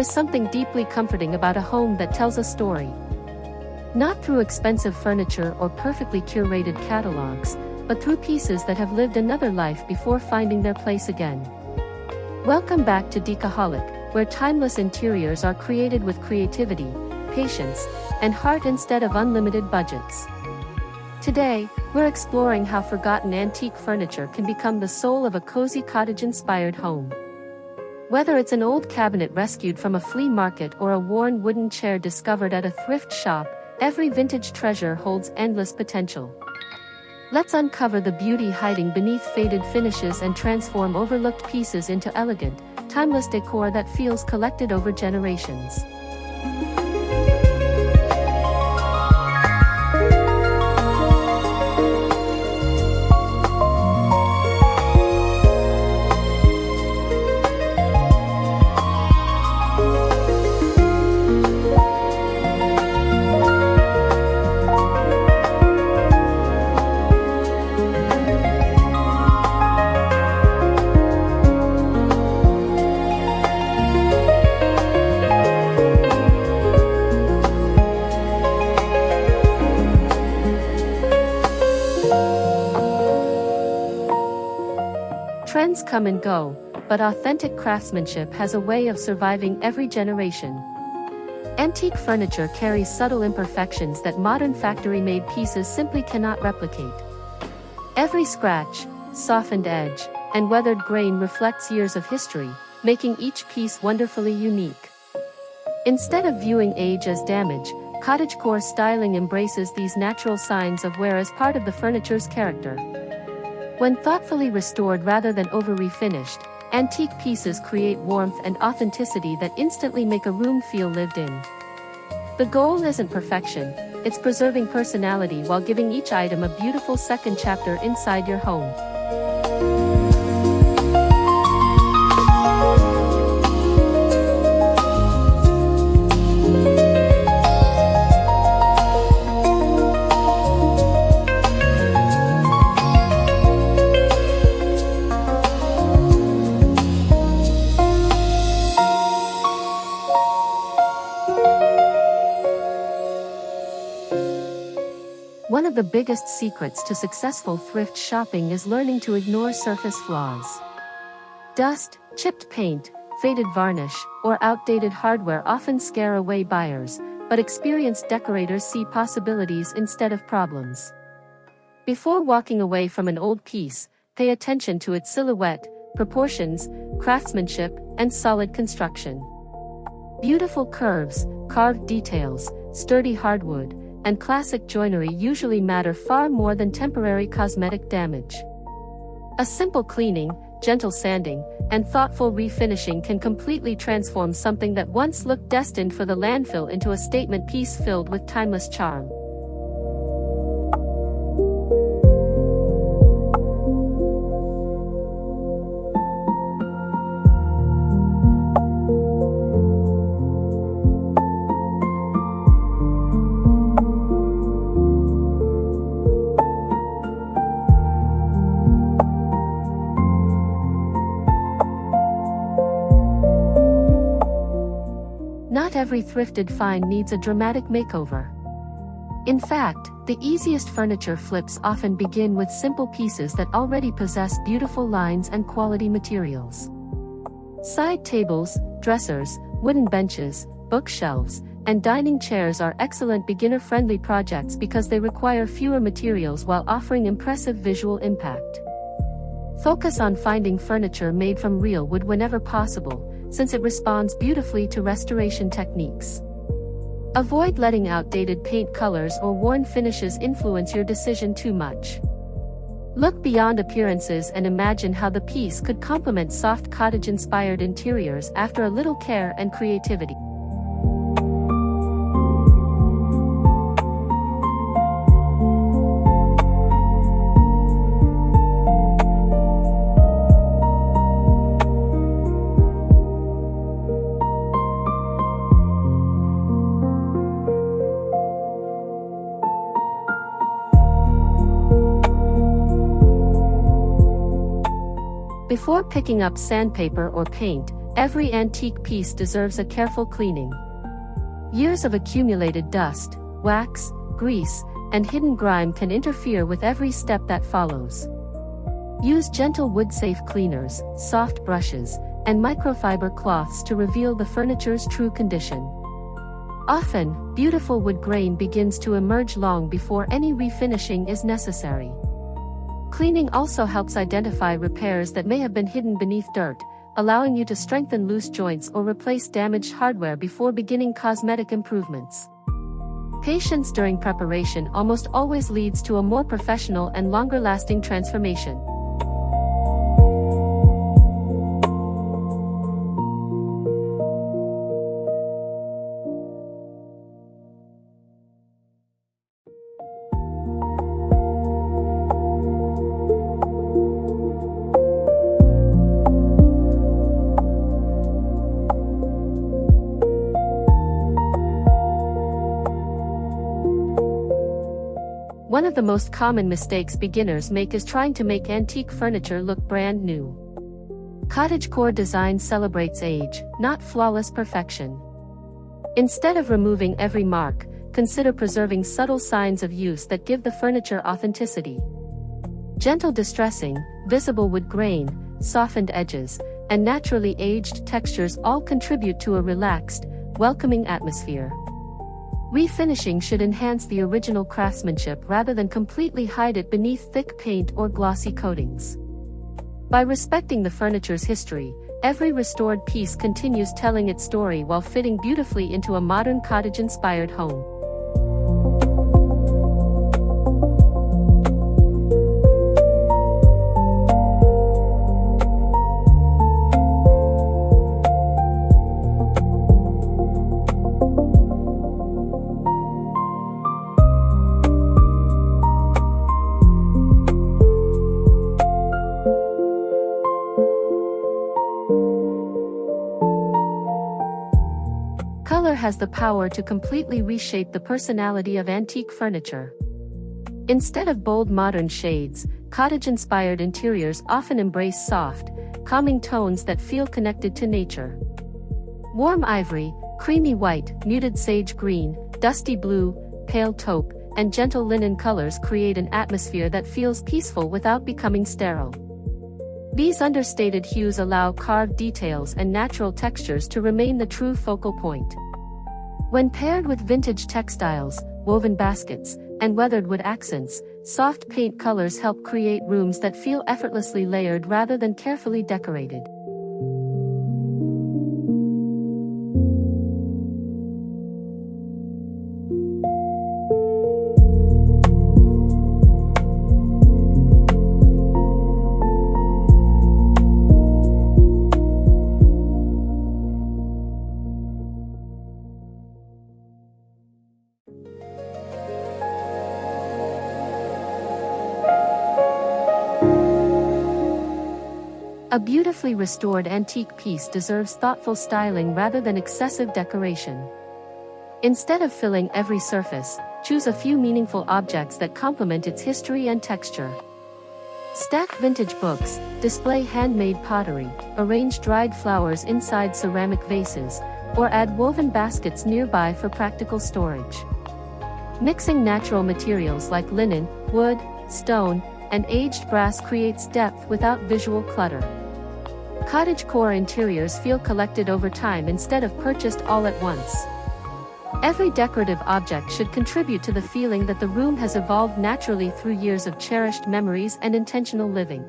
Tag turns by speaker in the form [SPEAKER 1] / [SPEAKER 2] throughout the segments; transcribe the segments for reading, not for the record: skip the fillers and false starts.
[SPEAKER 1] is something deeply comforting about a home that tells a story. Not through expensive furniture or perfectly curated catalogs, but through pieces that have lived another life before finding their place again. Welcome back to DecoHolic, where timeless interiors are created with creativity, patience, and heart instead of unlimited budgets. Today, we're exploring how forgotten antique furniture can become the soul of a cozy cottage-inspired home. Whether it's an old cabinet rescued from a flea market or a worn wooden chair discovered at a thrift shop, every vintage treasure holds endless potential. Let's uncover the beauty hiding beneath faded finishes and transform overlooked pieces into elegant, timeless decor that feels collected over generations. Trends come and go, but authentic craftsmanship has a way of surviving every generation. Antique furniture carries subtle imperfections that modern factory-made pieces simply cannot replicate. Every scratch, softened edge, and weathered grain reflects years of history, making each piece wonderfully unique. Instead of viewing age as damage, cottagecore styling embraces these natural signs of wear as part of the furniture's character. When thoughtfully restored rather than over-refinished, antique pieces create warmth and authenticity that instantly make a room feel lived in. The goal isn't perfection, it's preserving personality while giving each item a beautiful second chapter inside your home. One of the biggest secrets to successful thrift shopping is learning to ignore surface flaws. Dust, chipped paint, faded varnish, or outdated hardware often scare away buyers, but experienced decorators see possibilities instead of problems. Before walking away from an old piece, pay attention to its silhouette, proportions, craftsmanship, and solid construction. Beautiful curves, carved details, sturdy hardwood, and classic joinery usually matter far more than temporary cosmetic damage. A simple cleaning, gentle sanding, and thoughtful refinishing can completely transform something that once looked destined for the landfill into a statement piece filled with timeless charm. Not every thrifted find needs a dramatic makeover. In fact, the easiest furniture flips often begin with simple pieces that already possess beautiful lines and quality materials. Side tables, dressers, wooden benches, bookshelves, and dining chairs are excellent beginner-friendly projects because they require fewer materials while offering impressive visual impact. Focus on finding furniture made from real wood whenever possible, since it responds beautifully to restoration techniques. Avoid letting outdated paint colors or worn finishes influence your decision too much. Look beyond appearances and imagine how the piece could complement soft cottage-inspired interiors after a little care and creativity. Before picking up sandpaper or paint, every antique piece deserves a careful cleaning. Years of accumulated dust, wax, grease, and hidden grime can interfere with every step that follows. Use gentle wood-safe cleaners, soft brushes, and microfiber cloths to reveal the furniture's true condition. Often, beautiful wood grain begins to emerge long before any refinishing is necessary. Cleaning also helps identify repairs that may have been hidden beneath dirt, allowing you to strengthen loose joints or replace damaged hardware before beginning cosmetic improvements. Patience during preparation almost always leads to a more professional and longer-lasting transformation. One of the most common mistakes beginners make is trying to make antique furniture look brand new. Cottagecore design celebrates age, not flawless perfection. Instead of removing every mark, consider preserving subtle signs of use that give the furniture authenticity. Gentle distressing, visible wood grain, softened edges, and naturally aged textures all contribute to a relaxed, welcoming atmosphere. Refinishing should enhance the original craftsmanship rather than completely hide it beneath thick paint or glossy coatings. By respecting the furniture's history, every restored piece continues telling its story while fitting beautifully into a modern cottage-inspired home. Color has the power to completely reshape the personality of antique furniture. Instead of bold modern shades, cottage-inspired interiors often embrace soft, calming tones that feel connected to nature. Warm ivory, creamy white, muted sage green, dusty blue, pale taupe, and gentle linen colors create an atmosphere that feels peaceful without becoming sterile. These understated hues allow carved details and natural textures to remain the true focal point. When paired with vintage textiles, woven baskets, and weathered wood accents, soft paint colors help create rooms that feel effortlessly layered rather than carefully decorated. A beautifully restored antique piece deserves thoughtful styling rather than excessive decoration. Instead of filling every surface, choose a few meaningful objects that complement its history and texture. Stack vintage books, display handmade pottery, arrange dried flowers inside ceramic vases, or add woven baskets nearby for practical storage. Mixing natural materials like linen, wood, stone, and aged brass creates depth without visual clutter. Cottagecore interiors feel collected over time instead of purchased all at once. Every decorative object should contribute to the feeling that the room has evolved naturally through years of cherished memories and intentional living.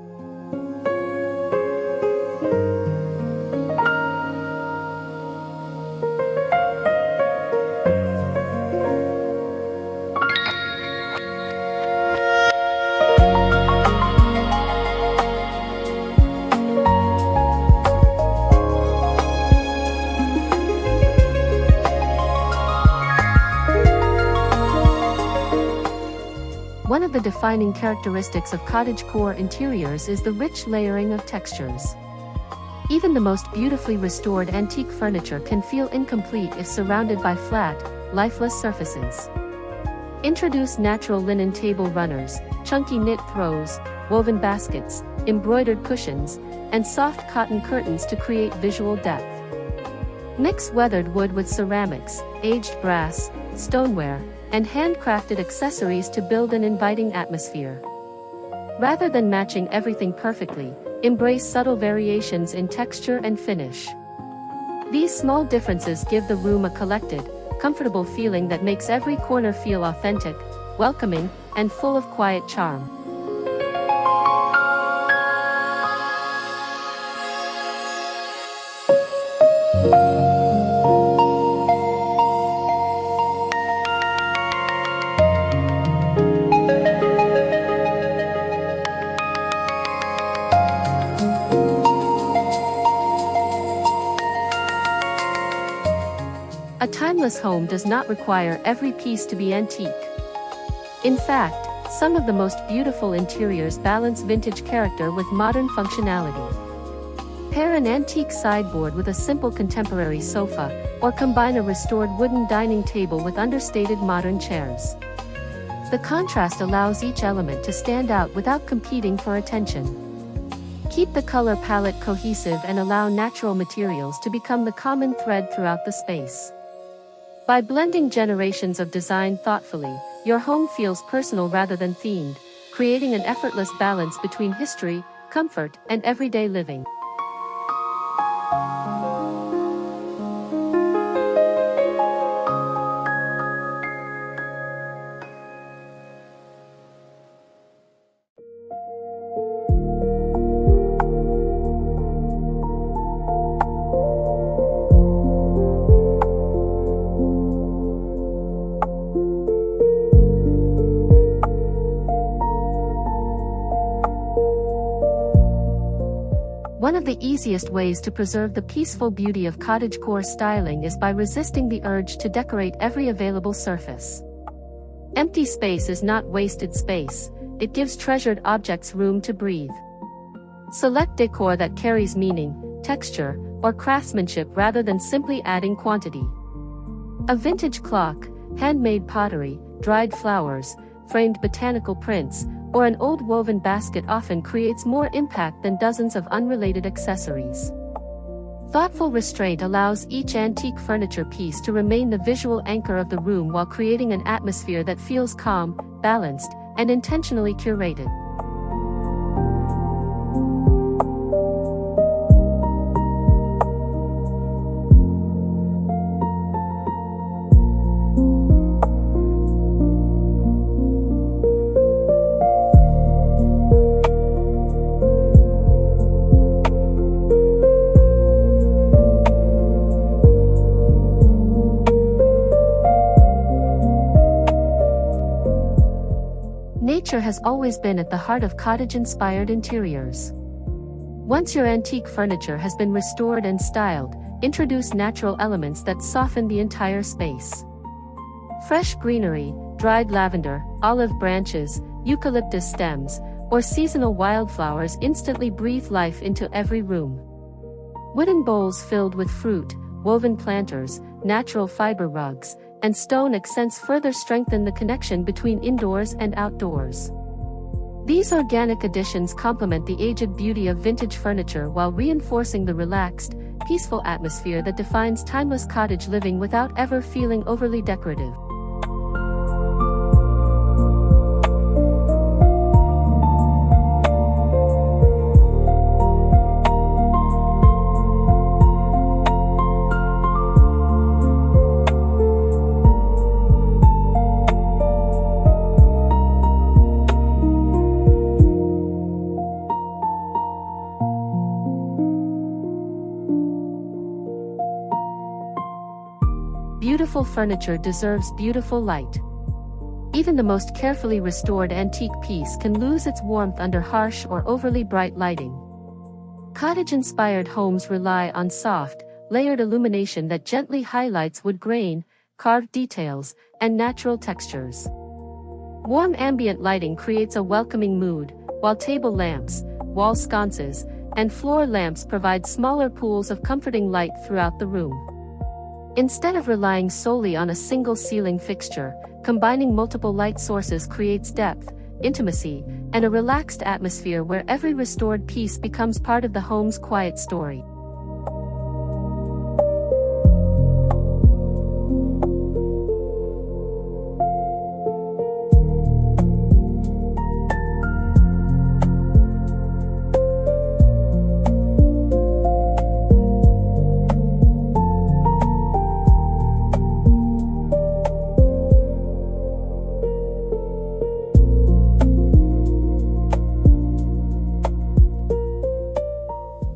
[SPEAKER 1] One of the defining characteristics of cottagecore interiors is the rich layering of textures. Even the most beautifully restored antique furniture can feel incomplete if surrounded by flat, lifeless surfaces. Introduce natural linen table runners, chunky knit throws, woven baskets, embroidered cushions, and soft cotton curtains to create visual depth. Mix weathered wood with ceramics, aged brass, stoneware, and handcrafted accessories to build an inviting atmosphere. Rather than matching everything perfectly, embrace subtle variations in texture and finish. These small differences give the room a collected, comfortable feeling that makes every corner feel authentic, welcoming, and full of quiet charm. A timeless home does not require every piece to be antique. In fact, some of the most beautiful interiors balance vintage character with modern functionality. Pair an antique sideboard with a simple contemporary sofa, or combine a restored wooden dining table with understated modern chairs. The contrast allows each element to stand out without competing for attention. Keep the color palette cohesive and allow natural materials to become the common thread throughout the space. By blending generations of design thoughtfully, your home feels personal rather than themed, creating an effortless balance between history, comfort, and everyday living. One of the easiest ways to preserve the peaceful beauty of cottagecore styling is by resisting the urge to decorate every available surface. Empty space is not wasted space, it gives treasured objects room to breathe. Select decor that carries meaning, texture, or craftsmanship rather than simply adding quantity. A vintage clock, handmade pottery, dried flowers, framed botanical prints, or an old woven basket often creates more impact than dozens of unrelated accessories. Thoughtful restraint allows each antique furniture piece to remain the visual anchor of the room while creating an atmosphere that feels calm, balanced, and intentionally curated. Nature has always been at the heart of cottage-inspired interiors. Once your antique furniture has been restored and styled, introduce natural elements that soften the entire space. Fresh greenery, dried lavender, olive branches, eucalyptus stems, or seasonal wildflowers instantly breathe life into every room. Wooden bowls filled with fruit, woven planters, natural fiber rugs, and stone accents further strengthen the connection between indoors and outdoors. These organic additions complement the aged beauty of vintage furniture while reinforcing the relaxed, peaceful atmosphere that defines timeless cottage living without ever feeling overly decorative. Beautiful furniture deserves beautiful light. Even the most carefully restored antique piece can lose its warmth under harsh or overly bright lighting. Cottage-inspired homes rely on soft, layered illumination that gently highlights wood grain, carved details, and natural textures. Warm ambient lighting creates a welcoming mood, while table lamps, wall sconces, and floor lamps provide smaller pools of comforting light throughout the room. Instead of relying solely on a single ceiling fixture, Combining multiple light sources creates depth, intimacy, and a relaxed atmosphere where every restored piece becomes part of the home's quiet story.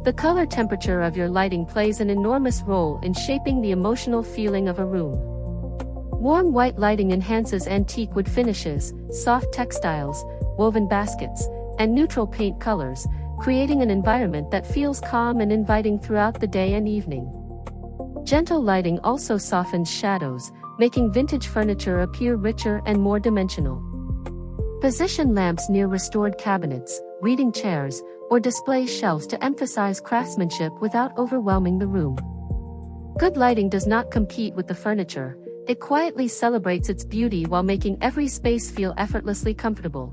[SPEAKER 1] The color temperature of your lighting plays an enormous role in shaping the emotional feeling of a room. Warm white lighting enhances antique wood finishes, soft textiles, woven baskets, and neutral paint colors, creating an environment that feels calm and inviting throughout the day and evening. Gentle lighting also softens shadows, making vintage furniture appear richer and more dimensional. Position lamps near restored cabinets, reading chairs, or display shelves to emphasize craftsmanship without overwhelming the room. Good lighting does not compete with the furniture, it quietly celebrates its beauty while making every space feel effortlessly comfortable.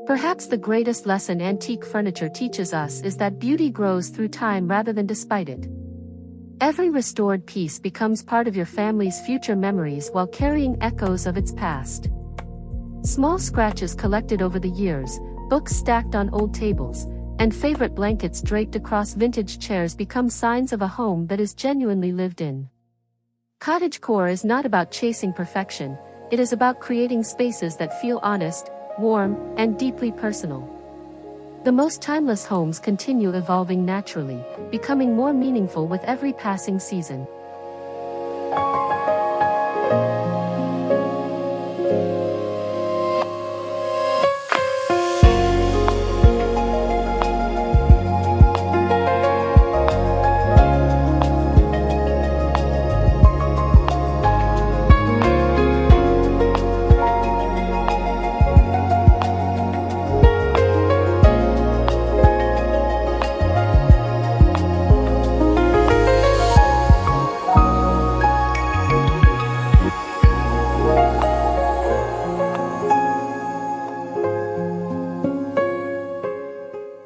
[SPEAKER 1] Perhaps the greatest lesson antique furniture teaches us is that beauty grows through time rather than despite it. Every restored piece becomes part of your family's future memories while carrying echoes of its past. Small scratches collected over the years, books stacked on old tables, and favorite blankets draped across vintage chairs become signs of a home that is genuinely lived in. Cottagecore is not about chasing perfection, it is about creating spaces that feel honest, warm, and deeply personal. The most timeless homes continue evolving naturally, becoming more meaningful with every passing season.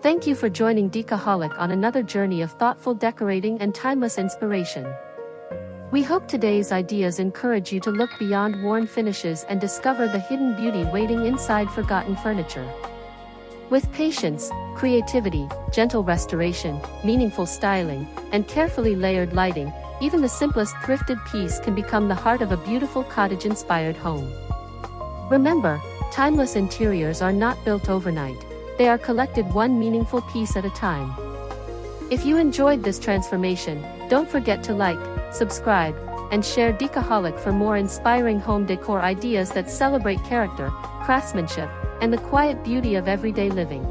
[SPEAKER 1] Thank you for joining DecoHolic on another journey of thoughtful decorating and timeless inspiration. We hope today's ideas encourage you to look beyond worn finishes and discover the hidden beauty waiting inside forgotten furniture. With patience, creativity, gentle restoration, meaningful styling, and carefully layered lighting, even the simplest thrifted piece can become the heart of a beautiful cottage-inspired home. Remember, timeless interiors are not built overnight. They are collected one meaningful piece at a time. If you enjoyed this transformation, don't forget to like, subscribe, and share DecoHolic for more inspiring home decor ideas that celebrate character, craftsmanship, and the quiet beauty of everyday living.